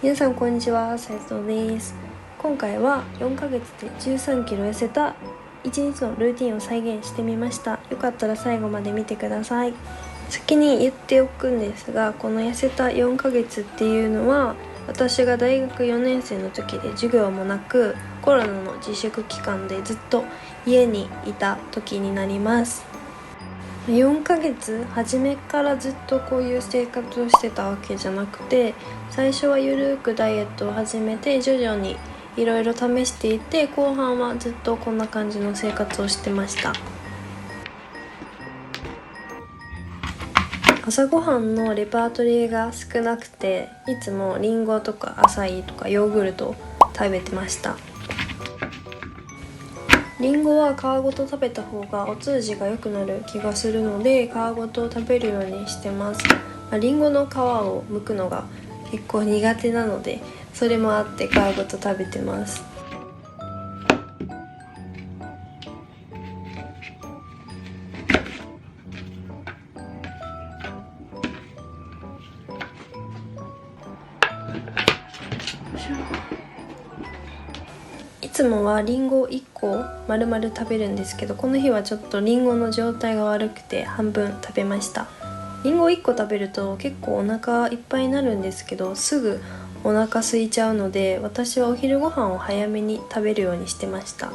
皆さんこんにちは、斉藤です。今回は4ヶ月で13キロ痩せた1日のルーティンを再現してみました。よかったら最後まで見てください。先に言っておくんですが、この痩せた4ヶ月っていうのは私が大学4年生の時で授業もなくコロナの自粛期間でずっと家にいた時になります。4ヶ月初めからずっとこういう生活をしてたわけじゃなくて、最初はゆるくダイエットを始めて徐々にいろいろ試していて、後半はずっとこんな感じの生活をしてました。朝ごはんのレパートリーが少なくて、いつもリンゴとかアサイとかヨーグルトを食べてました。リンゴは皮ごと食べた方がお通じが良くなる気がするので、皮ごと食べるようにしてます。リンゴの皮を剥くのが結構苦手なので、それもあって皮ごと食べてます。いつもはリンゴ1個丸々食べるんですけど、この日はちょっとリンゴの状態が悪くて半分食べました。リンゴ1個食べると結構お腹いっぱいになるんですけど、すぐお腹空いちゃうので、私はお昼ご飯を早めに食べるようにしてました。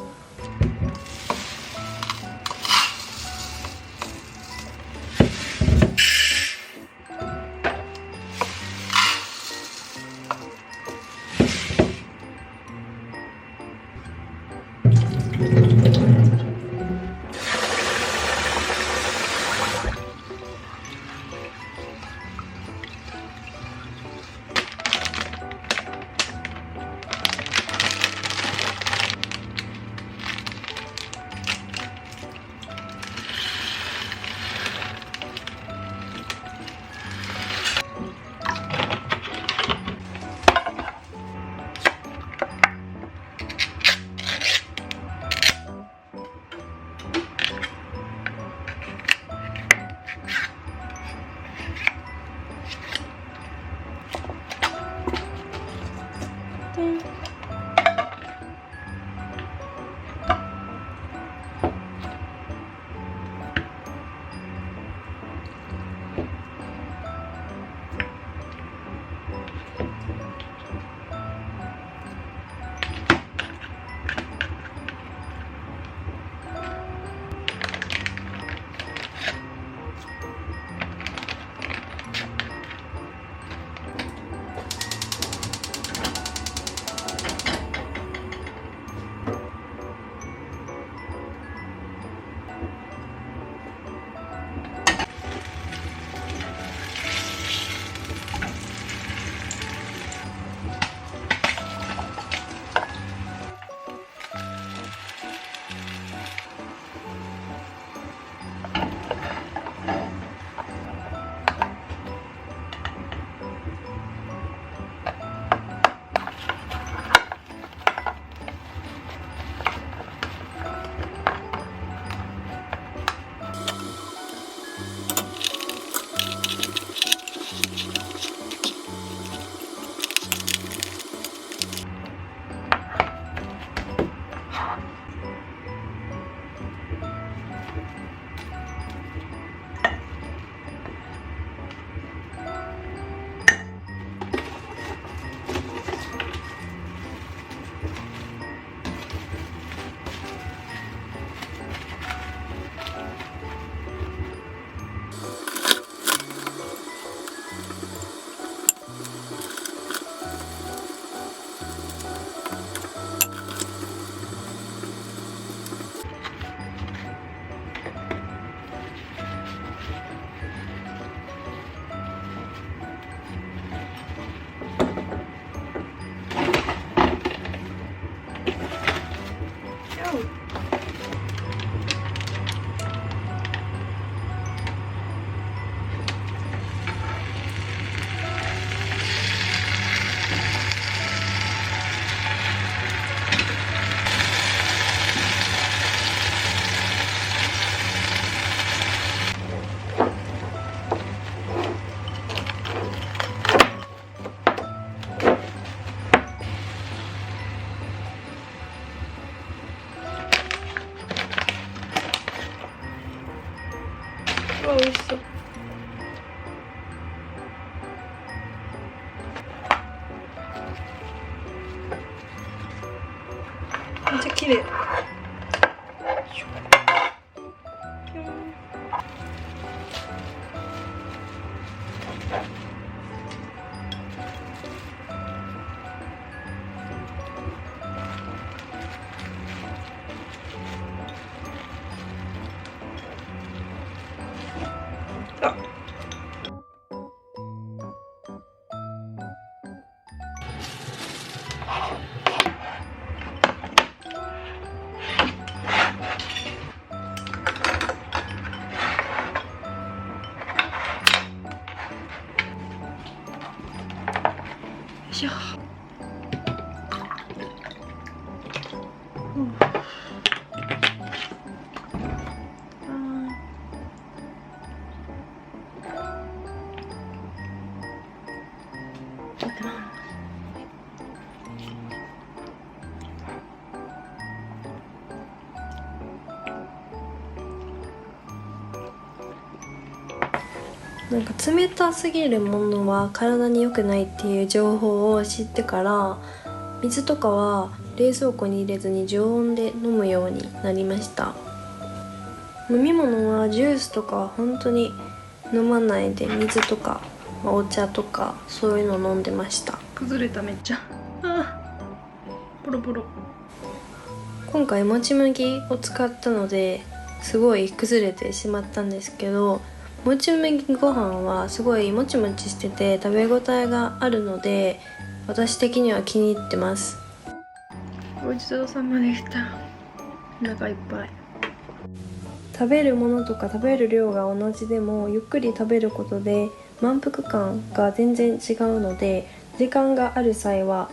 うわ美味しそう。めっちゃ綺麗。あ、よいしょ。なんか冷たすぎるものは体に良くないっていう情報を知ってから、水とかは冷蔵庫に入れずに常温で飲むようになりました。飲み物はジュースとかは本当に飲まないで、水とかお茶とかそういうの飲んでました。崩れた、めっちゃポロポロ。今回もち麦を使ったのですごい崩れてしまったんですけど、もち麦ご飯はすごいもちもちしてて食べ応えがあるので、私的には気に入ってます。ごちそうさまでした。お腹いっぱい。食べるものとか食べる量が同じでもゆっくり食べることで満腹感が全然違うので、時間がある際は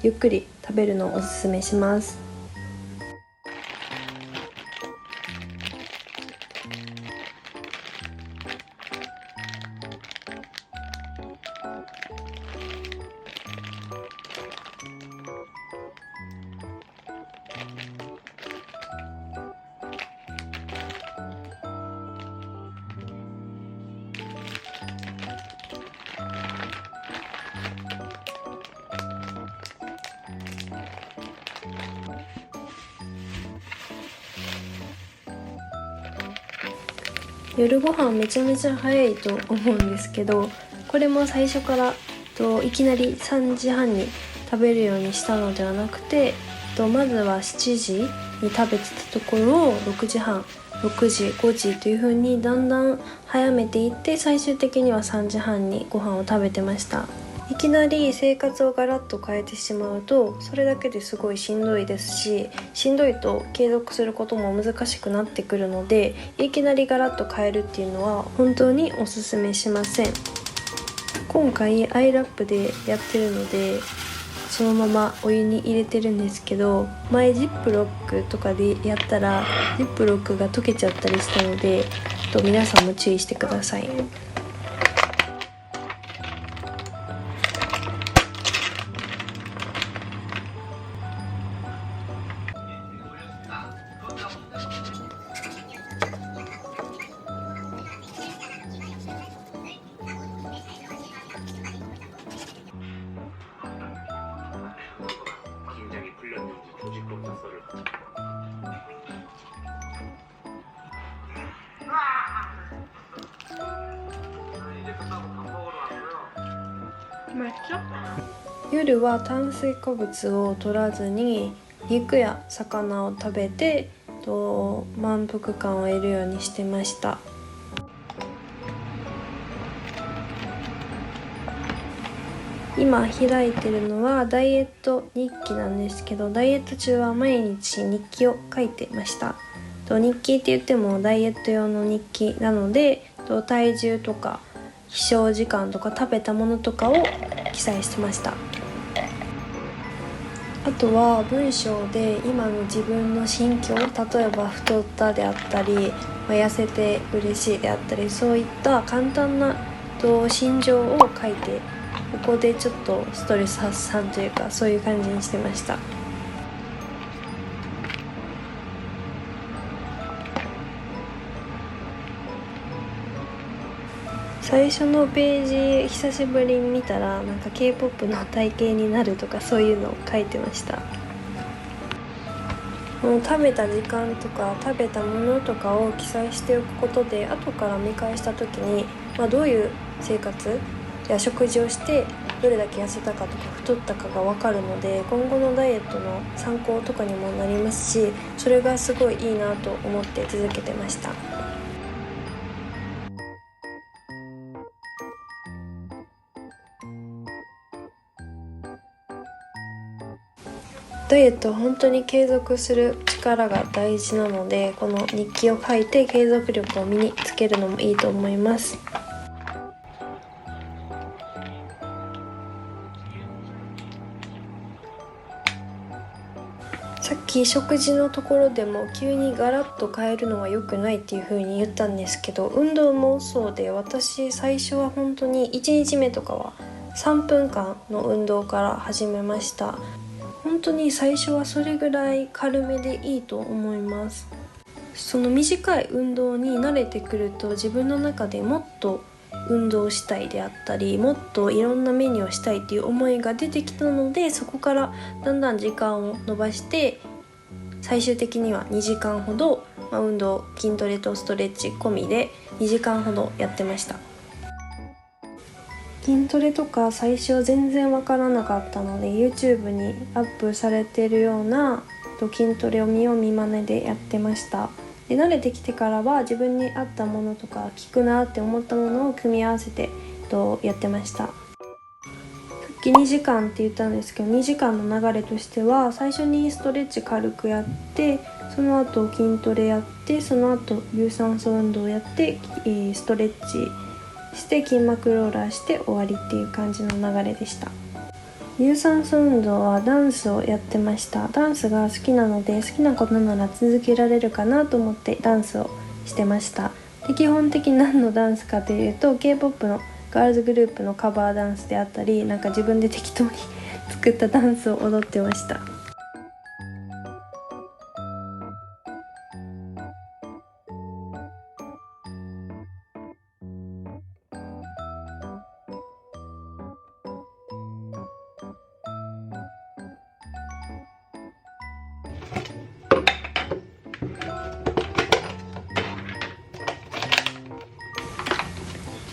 ゆっくり食べるのをおすすめします。夜ご飯めちゃめちゃ早いと思うんですけど、これも最初からいきなり3時半に食べるようにしたのではなくて、まずは7時に食べてたところを6時半、6時、5時という風にだんだん早めていって、最終的には3時半にご飯を食べてました。いきなり生活をガラッと変えてしまうと、それだけですごいしんどいですし、しんどいと継続することも難しくなってくるので、いきなりガラッと変えるっていうのは本当におすすめしません。今回アイラップでやってるのでそのままお湯に入れてるんですけど、前ジップロックとかでやったらジップロックが溶けちゃったりしたので、皆さんも注意してください。夜は炭水化物を取らずに肉や魚を食べて満腹感を得るようにしてました。今開いてるのはダイエット日記なんですけど、ダイエット中は毎日日記を書いてました。日記って言ってもダイエット用の日記なので、体重とか起床時間とか食べたものとかを記載してました。あとは文章で今の自分の心境、例えば太ったであったり、痩せて嬉しいであったり、そういった簡単な心情を書いて、ここでちょっとストレス発散というか、そういう感じにしてました。最初のページ久しぶりに見たらなんか K-POP の体型になるとかそういうのを書いてました。もう食べた時間とか食べたものとかを記載しておくことで後から見返した時に、どういう生活や食事をしてどれだけ痩せたかとか太ったかが分かるので、今後のダイエットの参考とかにもなりますし、それがすごいいいなと思って続けてました。ダイエットは本当に継続する力が大事なので、この日記を書いて継続力を身につけるのもいいと思います。さっき食事のところでも急にガラッと変えるのは良くないっていう風に言ったんですけど、運動もそうで、私最初は本当に1日目とかは3分間の運動から始めました。本当に最初はそれぐらい軽めでいいと思います。その短い運動に慣れてくると自分の中でもっと運動したいであったり、もっといろんなメニューをしたいっていう思いが出てきたので、そこからだんだん時間を伸ばして最終的には2時間ほど、運動、筋トレとストレッチ込みで2時間ほどやってました。筋トレとか最初全然わからなかったので YouTube にアップされているような筋トレを見よう見まねでやってました。で慣れてきてからは自分に合ったものとか効くなって思ったものを組み合わせてやってました。さっき2時間って言ったんですけど、2時間の流れとしては最初にストレッチ軽くやって、その後筋トレやって、その後有酸素運動やって、ストレッチして筋膜ローラーして終わりっていう感じの流れでした。有酸素運動はダンスをやってました。ダンスが好きなので好きなことなら続けられるかなと思ってダンスをしてました。で基本的に何のダンスかというと K-POP のガールズグループのカバーダンスであったり、なんか自分で適当に作ったダンスを踊ってました。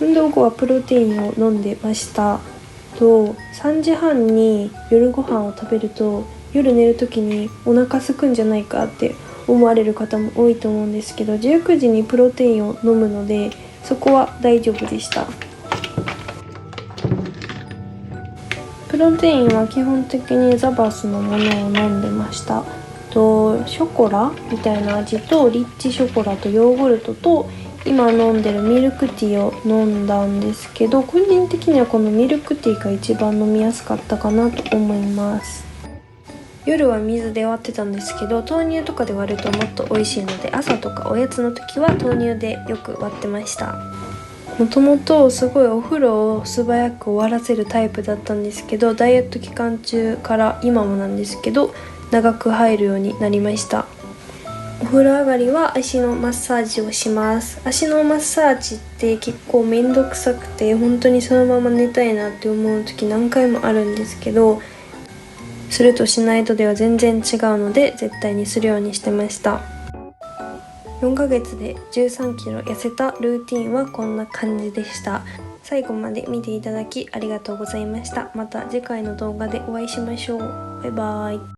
運動後はプロテインを飲んでました。3時半に夜ご飯を食べると夜寝る時にお腹空くんじゃないかって思われる方も多いと思うんですけど、19時にプロテインを飲むのでそこは大丈夫でした。プロテインは基本的にザバスのものを飲んでました。ショコラみたいな味とリッチショコラとヨーグルトと今飲んでるミルクティーを飲んだんですけど、個人的にはこのミルクティーが一番飲みやすかったかなと思います。夜は水で割ってたんですけど、豆乳とかで割るともっと美味しいので、朝とかおやつの時は豆乳でよく割ってました。もともとすごいお風呂を素早く終わらせるタイプだったんですけど、ダイエット期間中から今もなんですけど長く入るようになりました。お風呂上がりは足のマッサージをします。足のマッサージって結構めんどくさくて、本当にそのまま寝たいなって思う時何回もあるんですけど、するとしないとでは全然違うので絶対にするようにしてました。4ヶ月で13キロ痩せたルーティンはこんな感じでした。最後まで見ていただきありがとうございました。また次回の動画でお会いしましょう。バイバイ。